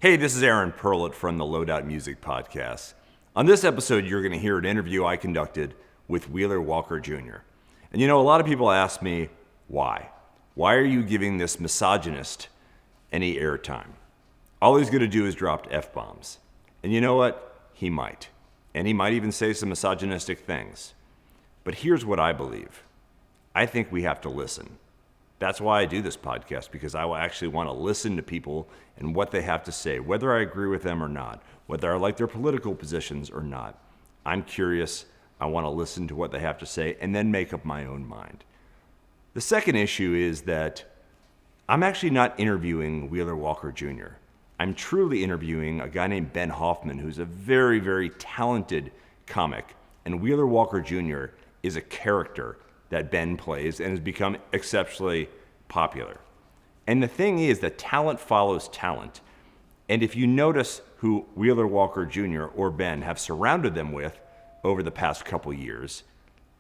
Hey, this is Aaron Perlett from the Loadout Music Podcast. On this episode, you're going to hear an interview I conducted with Wheeler Walker Jr. And you know, a lot of people ask me, why? Why are you giving this misogynist any airtime? All he's going to do is drop F-bombs. And you know what? He might. And he might even say some misogynistic things. But here's what I believe. I think we have to listen. That's why I do this podcast, because I actually want to listen to people and what they have to say, whether I agree with them or not, whether I like their political positions or not. I'm curious. I want to listen to what they have to say and then make up my own mind. The second issue is that I'm actually not interviewing Wheeler Walker Jr. I'm truly interviewing a guy named Ben Hoffman, who's a very, very talented comic. And Wheeler Walker Jr. is a character that Ben plays and has become exceptionally popular. And the thing is that talent follows talent. And if you notice who Wheeler Walker Jr. or Ben have surrounded them with over the past couple years,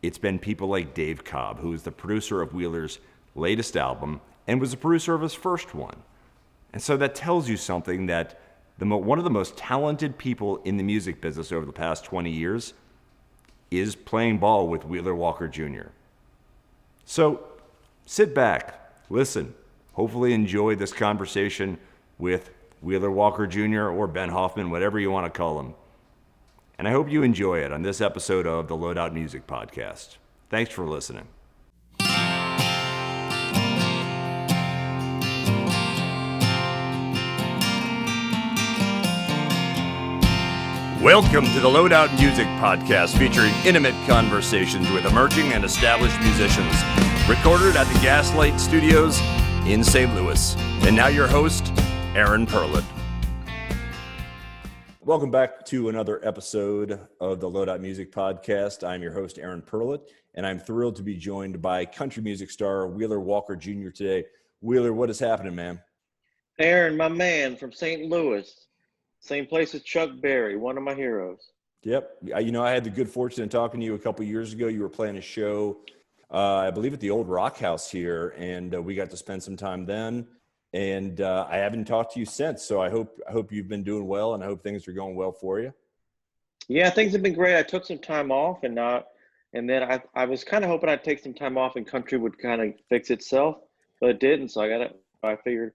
it's been people like Dave Cobb, who is the producer of Wheeler's latest album and was the producer of his first one. And so that tells you something, that one of the most talented people in the music business over the past 20 years is playing ball with Wheeler Walker Jr. So sit back, listen, hopefully enjoy this conversation with Wheeler Walker Jr. or Ben Hoffman, whatever you want to call him. And I hope you enjoy it on this episode of the Loadout Music Podcast. Thanks for listening. Welcome to the Loadout Music Podcast, featuring intimate conversations with emerging and established musicians, recorded at the Gaslight Studios in St. Louis. And now your host, Aaron Perlett. Welcome back to another episode of the Loadout Music Podcast. I'm your host, Aaron Perlett, and I'm thrilled to be joined by country music star Wheeler Walker Jr. today. Wheeler, what is happening, man? Aaron, my man from St. Louis. Same place as Chuck Berry, one of my heroes. Yep. You know, I had the good fortune of talking to you a couple years ago. You were playing a show, I believe at the old Rock House here, and we got to spend some time then. And I haven't talked to you since, so I hope you've been doing well, and I hope things are going well for you. Yeah, things have been great. I took some time off, and then I was kind of hoping I'd take some time off and country would kind of fix itself, but it didn't. So I figured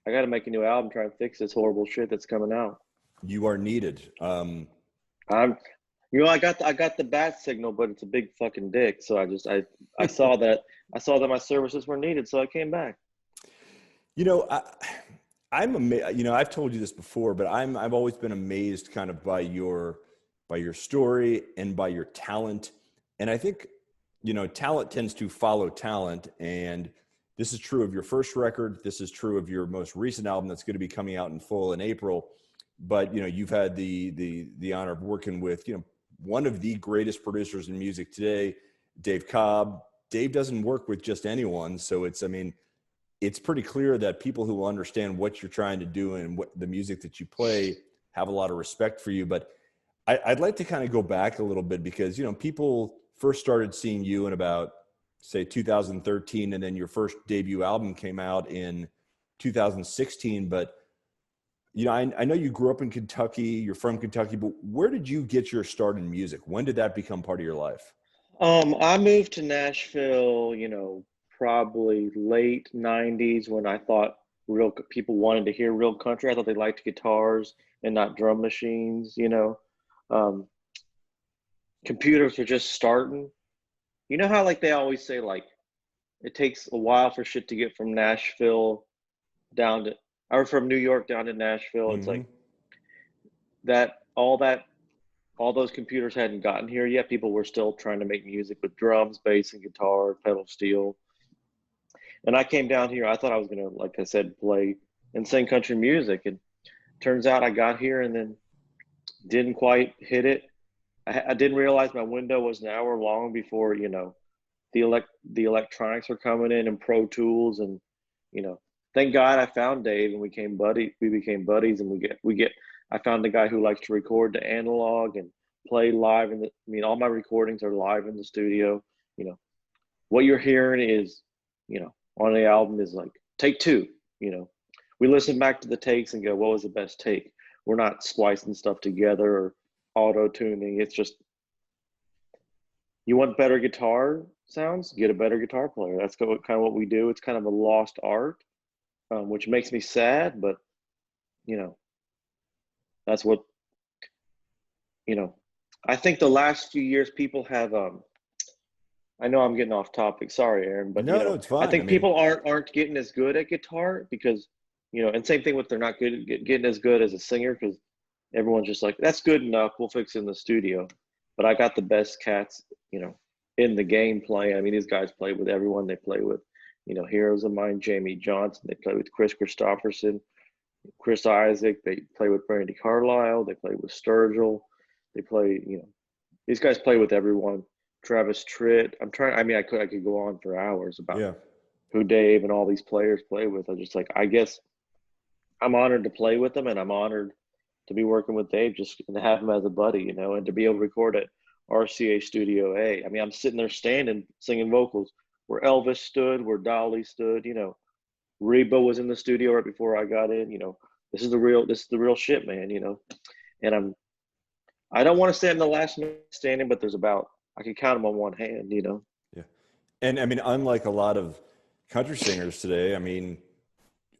I got to make a new album, try and fix this horrible shit that's coming out. You are needed. I got the bat signal, but it's a big fucking dick. So I saw that my services were needed, so I came back. You know, I'm amazed. You know, I've told you this before, but I've always been amazed kind of by your story and by your talent. And I think, you know, talent tends to follow talent, and this is true of your first record. This is true of your most recent album that's going to be coming out in full in April. But, you know, you've had the honor of working with, you know, one of the greatest producers in music today, Dave Cobb. Dave doesn't work with just anyone. So it's pretty clear that people who understand what you're trying to do and what the music that you play have a lot of respect for you. But I'd like to kind of go back a little bit, because, you know, people first started seeing you in about, say, 2013, and then your first debut album came out in 2016. But you know, I know you grew up in Kentucky, you're from Kentucky, but where did you get your start in music? When did that become part of your life? I moved to Nashville, you know, probably late 90s, when I thought real people wanted to hear real country. I thought they liked guitars and not drum machines, you know. Computers were just starting. You know how, like, they always say, like, it takes a while for shit to get from Nashville down to, or from New York down to Nashville. Mm-hmm. It's like all those computers hadn't gotten here yet. People were still trying to make music with drums, bass, and guitar, pedal steel. And I came down here. I thought I was going to, like I said, play and sing country music. And turns out I got here and then didn't quite hit it. I didn't realize my window was an hour long before, you know, the electronics were coming in and Pro Tools, and, you know, thank God I found Dave and we became buddies, and I found a guy who likes to record the analog and play live all my recordings are live in the studio. You know, what you're hearing is, you know, on the album is like take two, you know, we listen back to the takes and go, what was the best take? We're not splicing stuff together or auto tuning. It's just, you want better guitar sounds, get a better guitar player. That's kind of what we do. It's kind of a lost art, which makes me sad, but you know, that's what, you know, I think the last few years people have, I know I'm getting off topic. Sorry, Aaron, but No, it's fine. I think people aren't getting as good at guitar because, and same thing with they're not good at getting as good as a singer because everyone's just like, that's good enough. We'll fix it in the studio. But I got the best cats, in the game playing. I mean, these guys play with everyone. They play with, heroes of mine, Jamie Johnson. They play with Chris Christopherson, Chris Isaac. They play with Brandy Carlisle. They play with Sturgill. They play, these guys play with everyone. Travis Tritt. I could go on for hours about who Dave and all these players play with. I guess I'm honored to play with them, and I'm honored to be working with Dave, just to have him as a buddy, and to be able to record at RCA Studio A. I mean, I'm sitting there standing, singing vocals where Elvis stood, where Dolly stood, Reba was in the studio right before I got in, this is the real shit, man, and I don't want to say I'm the last man standing, but I can count them on one hand, Yeah. And I mean, unlike a lot of country singers today, I mean,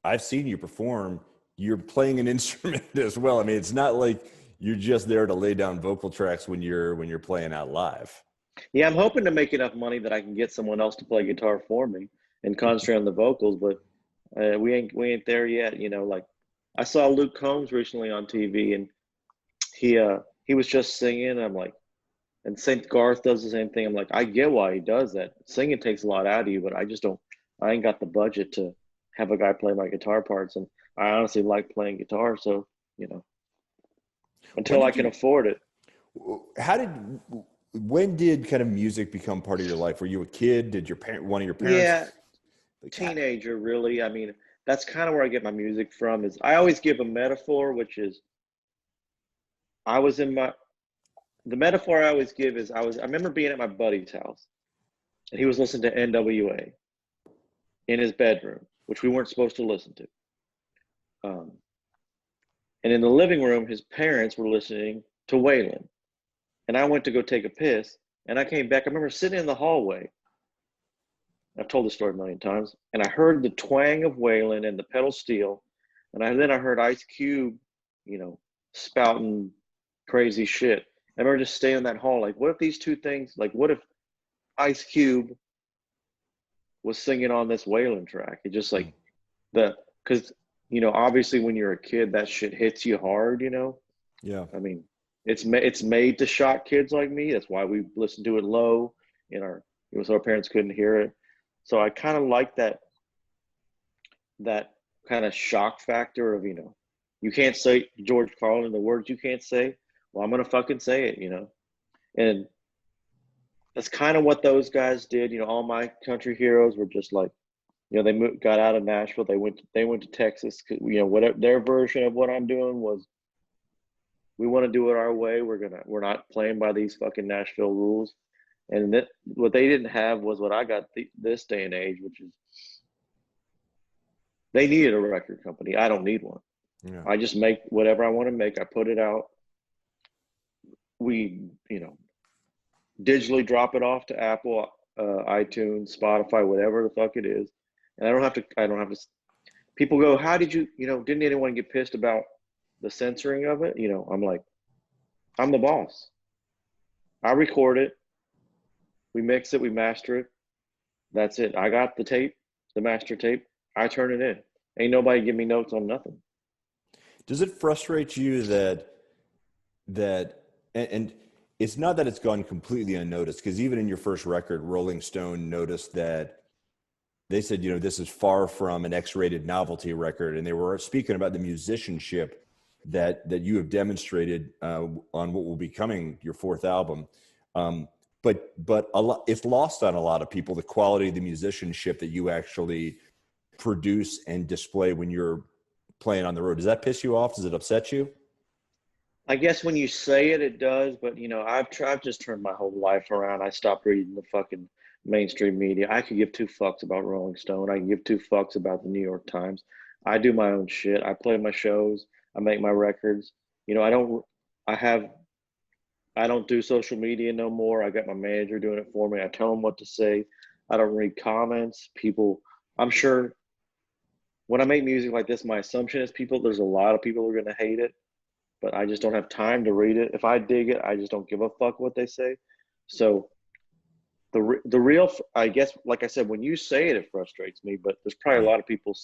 I've seen you perform, you're playing an instrument as well. I mean, it's not like you're just there to lay down vocal tracks when you're playing out live. Yeah, I'm hoping to make enough money that I can get someone else to play guitar for me and concentrate on the vocals, but we ain't there yet. Like I saw Luke Combs recently on TV, and he was just singing. I'm like, and St. Garth does the same thing. I'm like, I get why he does that. Singing takes a lot out of you, but I ain't got the budget to have a guy play my guitar parts. And I honestly like playing guitar. So, until I can afford it. When did kind of music become part of your life? Were you a kid? Did one of your parents? Yeah, teenager, really. I mean, that's kind of where I get my music from. Is I always give a metaphor, which is the metaphor I always give is I remember being at my buddy's house and he was listening to NWA in his bedroom, which we weren't supposed to listen to. And in the living room, his parents were listening to Waylon. And I went to go take a piss and I came back. I remember sitting in the hallway. I've told this story a million times. And I heard the twang of Waylon and the pedal steel. And then I heard Ice Cube, spouting crazy shit. I remember just staying in that hall, like, what if these two things, like, what if Ice Cube was singing on this Waylon track? It just like because, obviously when you're a kid, that shit hits you hard, Yeah. I mean, it's made to shock kids like me. That's why we listen to it low so our parents couldn't hear it. So I kind of like that kind of shock factor of, you can't say George Carlin, the words you can't say. Well, I'm going to fucking say it, and that's kind of what those guys did. All my country heroes were just like, they got out of Nashville. They went to Texas. Whatever their version of what I'm doing was, we want to do it our way. We're not playing by these fucking Nashville rules. And what they didn't have was what I got this day and age, which is they needed a record company. I don't need one. Yeah. I just make whatever I want to make. I put it out. We, digitally drop it off to Apple, iTunes, Spotify, whatever the fuck it is. And I don't have to, people go, how did you, didn't anyone get pissed about the censoring of it? I'm like, I'm the boss. I record it. We mix it, we master it. That's it. I got the tape, the master tape. I turn it in. Ain't nobody give me notes on nothing. Does it frustrate you that and it's not that it's gone completely unnoticed, because even in your first record, Rolling Stone noticed that they said, this is far from an X-rated novelty record, and they were speaking about the musicianship that you have demonstrated on what will be coming, your fourth album. But it's lost on a lot of people, the quality of the musicianship that you actually produce and display when you're playing on the road. Does that piss you off? Does it upset you? I guess when you say it, it does. But, I've just turned my whole life around. I stopped reading the fucking mainstream media. I could give two fucks about Rolling Stone. I can give two fucks about the New York Times. I do my own shit. I play my shows. I make my records. You know, I have, I don't do social media no more. I got my manager doing it for me. I tell them what to say. I don't read comments. People, I'm sure when I make music like this, my assumption is there's a lot of people who are going to hate it, but I just don't have time to read it. If I dig it, I just don't give a fuck what they say. So the real, I guess, like I said, when you say it, it frustrates me, but there's probably a lot of people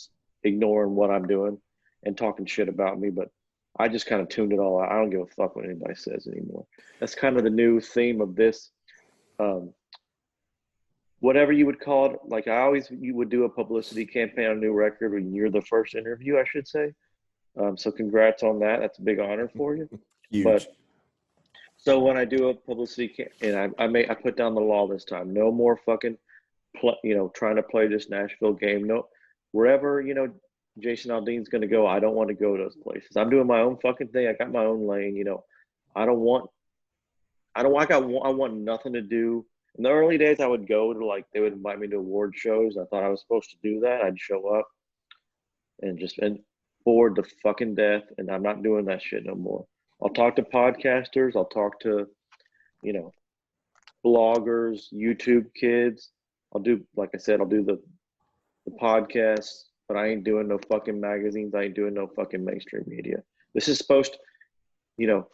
ignoring what I'm doing and talking shit about me, but I just kind of tuned it all out. I don't give a fuck what anybody says anymore. That's kind of the new theme of this, whatever you would call it. Like you would do a publicity campaign on a new record when you're the first interview, I should say. So congrats on that. That's a big honor for you. Huge. But so when I do a publicity and I put down the law this time, no more fucking, trying to play this Nashville game. No, wherever, Jason Aldean's going to go, I don't want to go to those places. I'm doing my own fucking thing. I got my own lane, I want nothing to do. In the early days, I would go to they would invite me to award shows. I thought I was supposed to do that. I'd show up and just been bored to fucking death. And I'm not doing that shit no more. I'll talk to podcasters. I'll talk to, bloggers, YouTube kids. I'll do, like I said, I'll do the podcasts, but I ain't doing no fucking magazines. I ain't doing no fucking mainstream media. This is supposed to, you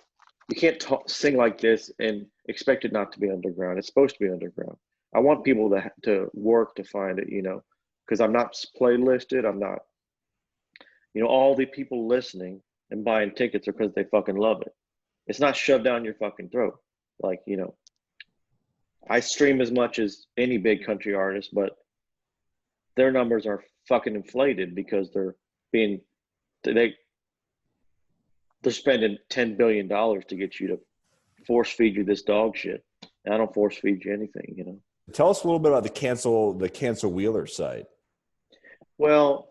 can't sing like this and expect it not to be underground. It's supposed to be underground. I want people to work to find it, because I'm not playlisted. I'm not, all the people listening and buying tickets are because they fucking love it. It's not shoved down your fucking throat. I stream as much as any big country artist, but their numbers are fucking inflated because they're spending $10 billion to get you to force feed you this dog shit. And I don't force feed you anything, Tell us a little bit about the cancel Wheeler site. Well,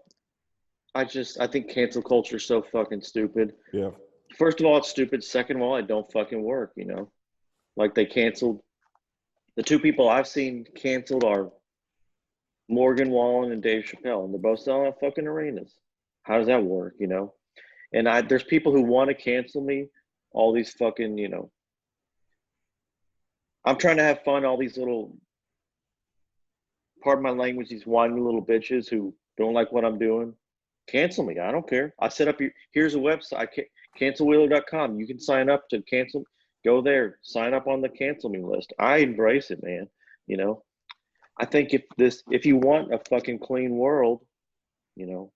I think cancel culture is so fucking stupid. Yeah. First of all, it's stupid. Second of all, it don't fucking work, Like they canceled, the two people I've seen canceled are Morgan Wallen and Dave Chappelle, and they're both selling out fucking arenas. How does that work, And there's people who want to cancel me, all these fucking, I'm trying to have fun, all these little, pardon my language, these whiny little bitches who don't like what I'm doing. Cancel me. I don't care. I set up here's a website, cancelwheeler.com. You can sign up to cancel. Go there, sign up on the cancel me list. I embrace it, man. I think if you want a fucking clean world, good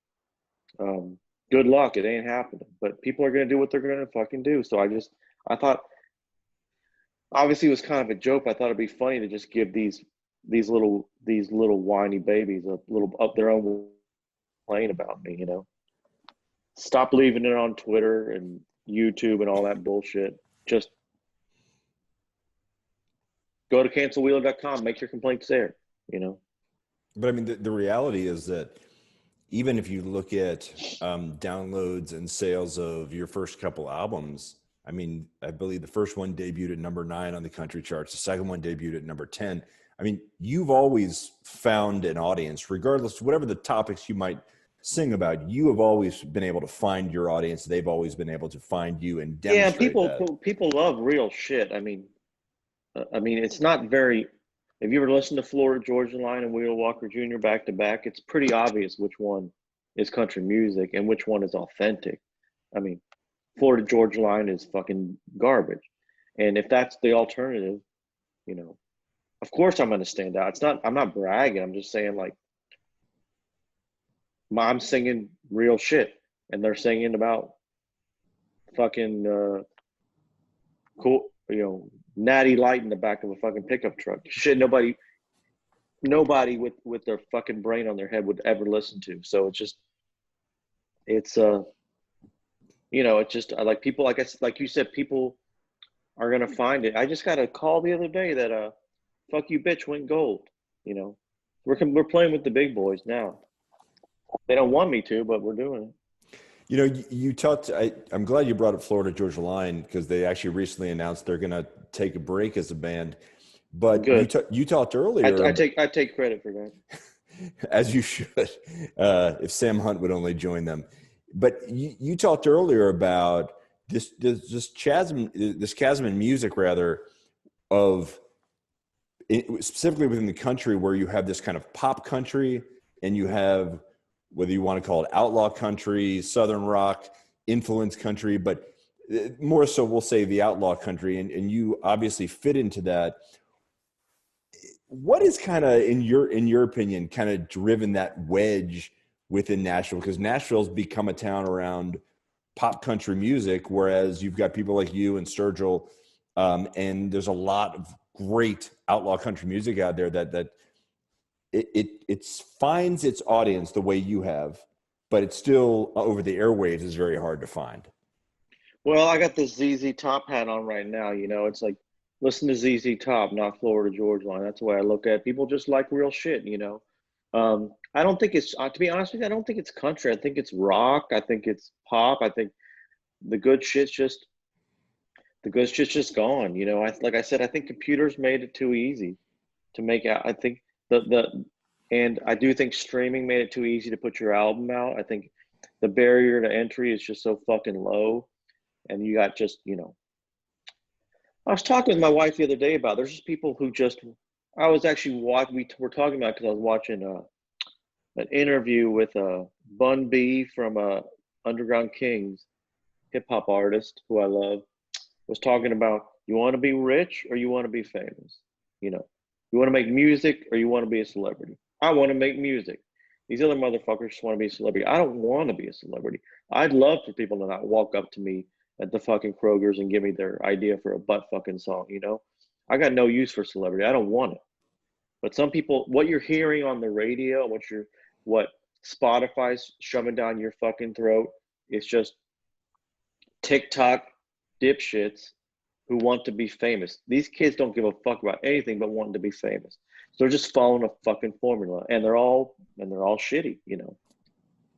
luck. It ain't happening. But people are going to do what they're going to fucking do. So I thought, obviously it was kind of a joke. I thought it'd be funny to just give these little whiny babies a little up their own plane about me, Stop leaving it on Twitter and YouTube and all that bullshit. Just go to cancelwheeler.com, make your complaints there, But I mean, the reality is that even if you look at downloads and sales of your first couple albums, I mean, I believe the first one debuted at number 9 on the country charts. The second one debuted at number 10. I mean, you've always found an audience, regardless of whatever the topics you might sing about. You have always been able to find your audience. They've always been able to find you and demonstrate people love real shit. I mean, it's not very. If you ever listened to Florida Georgia Line and Wheeler Walker Jr. back to back, it's pretty obvious which one is country music and which one is authentic. I mean, Florida Georgia Line is fucking garbage, and if that's the alternative, of course I'm going to stand out. I'm not bragging. I'm just saying, I'm singing real shit, and they're singing about fucking cool, Natty Light in the back of a fucking pickup truck. Shit, nobody with their fucking brain on their head would ever listen to. So it's just like people, like you said, people are gonna find it. I just got a call the other day that "Fuck You Bitch" went gold. We're playing with the big boys now. They don't want me to, but we're doing it. You talked. I'm glad you brought up Florida Georgia Line because they actually recently announced they're going to take a break as a band. But you talked earlier. I take credit for that. As you should, if Sam Hunt would only join them. But you talked earlier about this chasm in music, rather, of specifically within the country, where you have this kind of pop country, and you have, whether you want to call it outlaw country, southern rock, influence country, but more so we'll say the outlaw country, and you obviously fit into that. What is kind of, in your opinion, kind of driven that wedge within Nashville? Because Nashville's become a town around pop country music, whereas you've got people like you and Sturgill, and there's a lot of great outlaw country music out there that it finds its audience the way you have, but it's still over the airwaves is very hard to find. Well, I got this ZZ Top hat on right now. It's like, listen to ZZ Top, not Florida Georgia Line. That's the way I look at it. People just like real shit. I don't think it's, to be honest with you, I don't think it's country. I think it's rock. I think it's pop. I think the good shit's just gone. Like I said, I think computers made it too easy to make out. I think and I do think streaming made it too easy to put your album out. I think the barrier to entry is just so fucking low. And you got I was talking with my wife the other day about, there's just people who I was actually we were talking about, because I was watching an interview with Bun B from Underground Kings, hip hop artist who I love, was talking about, you want to be rich or you want to be famous? You want to make music or you want to be a celebrity? I want to make music. These other motherfuckers just want to be a celebrity. I don't want to be a celebrity. I'd love for people to not walk up to me at the fucking Kroger's and give me their idea for a butt fucking song. I got no use for celebrity. I don't want it. But some people, what you're hearing on the radio, what Spotify's shoving down your fucking throat, it's just TikTok dipshits who want to be famous. These kids don't give a fuck about anything but wanting to be famous. So they're just following a fucking formula, and they're all shitty.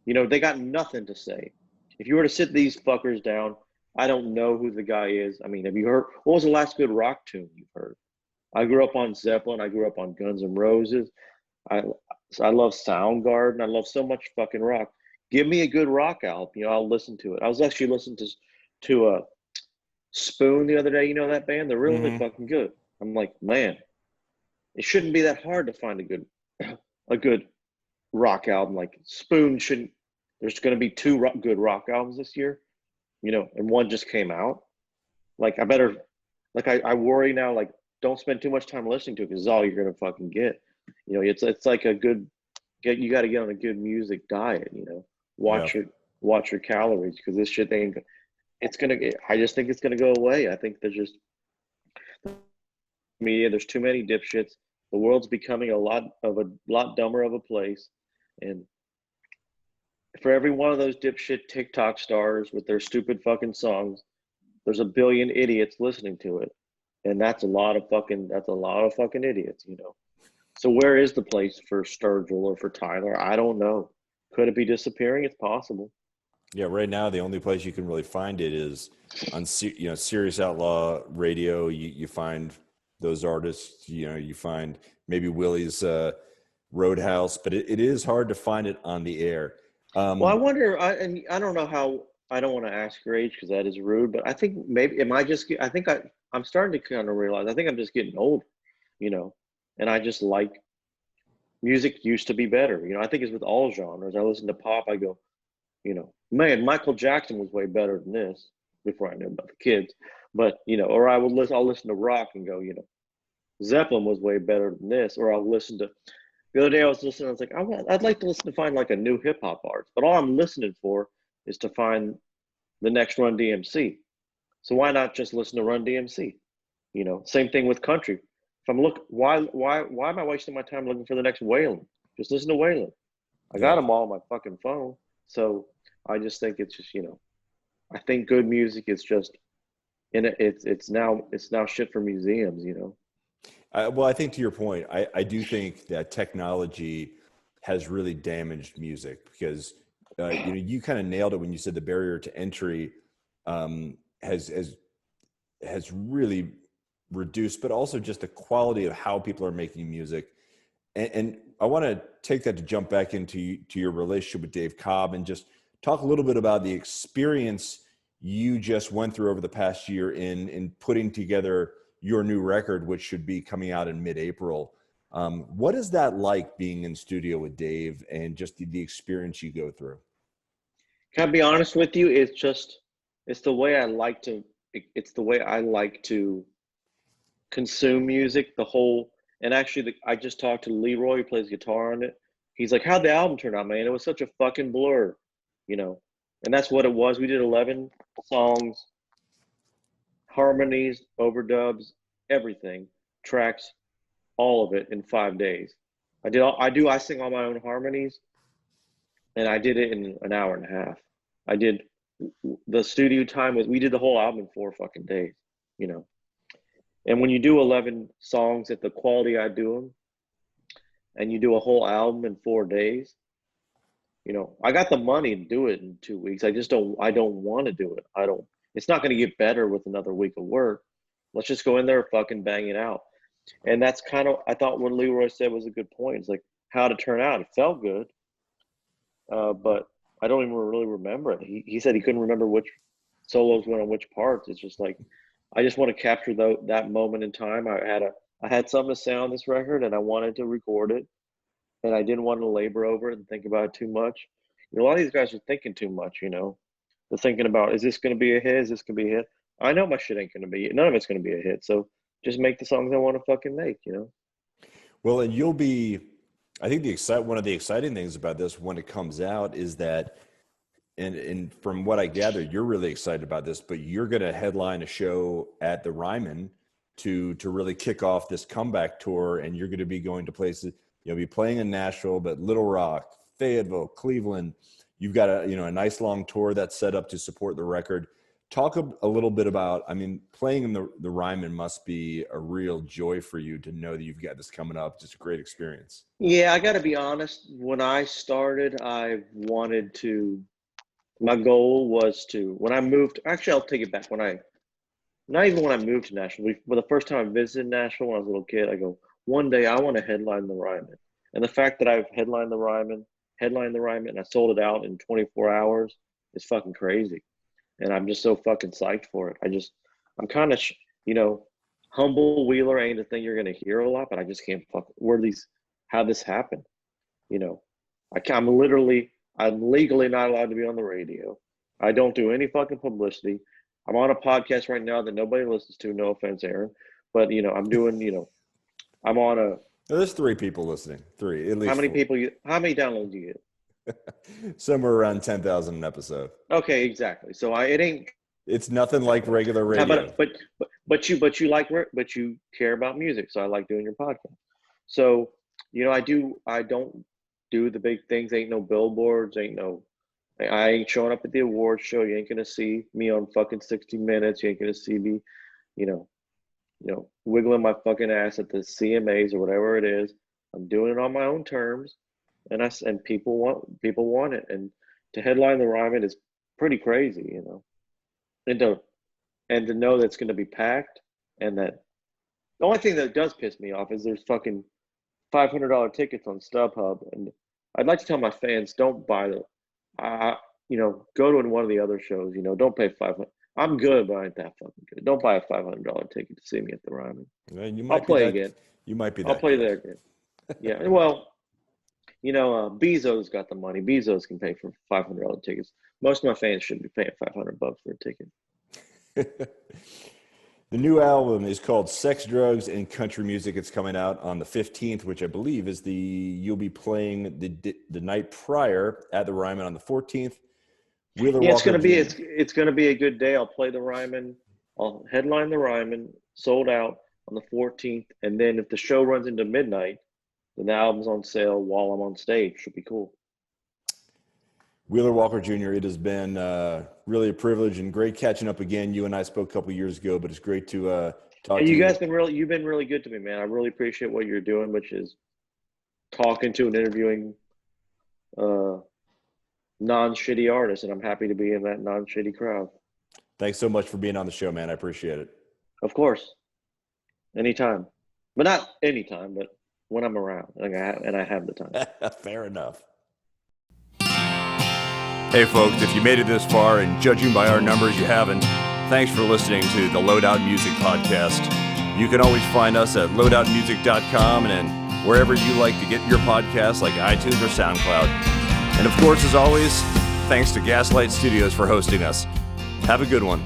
They got nothing to say. If you were to sit these fuckers down, I don't know who the guy is. I mean, have you heard, what was the last good rock tune you've heard? I grew up on Zeppelin. I grew up on Guns N' Roses. I love Soundgarden. I love so much fucking rock. Give me a good rock album. I'll listen to it. I was actually listening to Spoon the other day. You know that band? They're really fucking good. I'm like, man, it shouldn't be that hard to find a good rock album. Like Spoon shouldn't. There's going to be two good rock albums this year, and one just came out. Like I worry now. Like, don't spend too much time listening to it, because it's all you're going to fucking get. It's like you got to get on a good music diet. Watch your calories, because this shit ain't. I just think it's gonna go away. I think there's too many dipshits. The world's becoming a lot dumber of a place, and for every one of those dipshit TikTok stars with their stupid fucking songs, there's a billion idiots listening to it, and that's a lot of fucking idiots. So where is the place for Sturgill or for Tyler? I don't know. Could it be disappearing? It's possible. Yeah, right now the only place you can really find it is on Sirius Outlaw Radio. You find those artists. You find maybe Willie's Roadhouse, but it is hard to find it on the air. Well, I wonder. I don't know how. I don't want to ask your age, because that is rude. But I think maybe I'm starting to kind of realize. I think I'm just getting old, and I just like music used to be better. I think it's with all genres. I listen to pop. I go, man, Michael Jackson was way better than this, before I knew about the kids. But, or I'll listen to rock and go, Zeppelin was way better than this. Or I'll listen to, the other day I was listening, I was like, I'd like to find like a new hip hop artist, but all I'm listening for is to find the next Run DMC. So why not just listen to Run DMC? Same thing with country. If I'm why am I wasting my time looking for the next Waylon? Just listen to Waylon. I got them all on my fucking phone. So I just think it's just, I think good music is just, it's now shit for museums, Well, I think to your point, I do think that technology has really damaged music, because you kind of nailed it when you said the barrier to entry has really reduced, but also just the quality of how people are making music. And I want to take that to jump back into your relationship with Dave Cobb and just talk a little bit about the experience you just went through over the past year in putting together your new record, which should be coming out in mid-April. What is that like being in studio with Dave and just the experience you go through? Can I be honest with you? It's the way I like to consume music, and actually I just talked to Leroy, who plays guitar on it. He's like, how'd the album turn out, man? It was such a fucking blur, and that's what it was. We did 11 songs, harmonies, overdubs, everything, tracks, all of it in 5 days. I sing all my own harmonies, and I did it in an hour and a half. I did the studio time we did the whole album in 4 fucking days, And when you do 11 songs at the quality I do them, and you do a whole album in 4 days, I got the money to do it in 2 weeks. I don't want to do it. It's not going to get better with another week of work. Let's just go in there and fucking bang it out. And that's kind of, I thought what Leroy said was a good point. It's like how to turn out. It felt good. But I don't even really remember it. He said he couldn't remember which solos went on which parts. It's just like, I just want to capture that moment in time. I had something to say on this record, and I wanted to record it, and I didn't want to labor over it and think about it too much. A lot of these guys are thinking too much. They're thinking about, is this going to be a hit? Is this going to be a hit? I know my shit ain't going to be. None of it's going to be a hit. So just make the songs I want to fucking make. Well, and you'll be. I think one of the exciting things about this when it comes out is that, and from what I gather, you're really excited about this, but you're going to headline a show at the Ryman to really kick off this comeback tour, and you're going to be going to places. You'll be playing in Nashville, but Little Rock, Fayetteville, Cleveland. You've got a nice long tour that's set up to support the record. Talk a little bit about, playing in the Ryman must be a real joy for you to know that you've got this coming up. Just a great experience. Yeah, I got to be honest. When I started, my goal was when I moved, actually, I'll take it back. Not even when I moved to Nashville, the first time I visited Nashville when I was a little kid, I go, one day I want to headline the Ryman. And the fact that I've headlined the Ryman, and I sold it out in 24 hours is fucking crazy. And I'm just so fucking psyched for it. I'm kind of, humble Wheeler ain't a thing you're going to hear a lot, but I just can't how this happened. I'm legally not allowed to be on the radio. I don't do any fucking publicity. I'm on a podcast right now that nobody listens to. No offense, Aaron. But, I'm doing, I'm on a. There's 3 people listening. 3, at least. How many 4. How many downloads do you get? Somewhere around 10,000 an episode. Okay, exactly. So it ain't. It's nothing like regular radio. But you care about music, so I like doing your podcast. So, I don't do the big things. Ain't no billboards. I ain't showing up at the awards show. You ain't gonna see me on fucking 60 Minutes. You ain't gonna see me, wiggling my fucking ass at the CMAs or whatever it is. I'm doing it on my own terms. And people want it, and to headline the Ryman is pretty crazy, and to know that it's going to be packed, and that the only thing that does piss me off is there's fucking $500 tickets on StubHub, and I'd like to tell my fans, don't buy them. Go to one of the other shows. Don't pay $500. I'm good, but I ain't that fucking good. Don't buy a $500 ticket to see me at the Ryman. I'll play again. You might be. I'll play there again. Yeah, well. Bezos got the money. Bezos can pay for $500 tickets. Most of my fans shouldn't be paying $500 for a ticket. The new album is called Sex, Drugs, and Country Music. It's coming out on the 15th, which I believe is you'll be playing the night prior at the Ryman on the 14th. It's gonna be a good day. I'll play the Ryman. I'll headline the Ryman, sold out on the 14th, and then if the show runs into midnight, then the album's on sale while I'm on stage. Should be cool. Wheeler Walker Jr., it has been really a privilege and great catching up again. You and I spoke a couple years ago, but it's great to talk to you. You've been really good to me, man. I really appreciate what you're doing, which is talking to and interviewing non-shitty artists, and I'm happy to be in that non-shitty crowd. Thanks so much for being on the show, man. I appreciate it. Of course. Anytime. But not anytime, but when I'm around, and I have the time. Fair enough. Hey folks, if you made it this far, and judging by our numbers you haven't, thanks for listening to the Loadout Music Podcast. You can always find us at loadoutmusic.com and then wherever you like to get your podcasts like iTunes or SoundCloud. And of course, as always, thanks to Gaslight Studios for hosting us. Have a good one.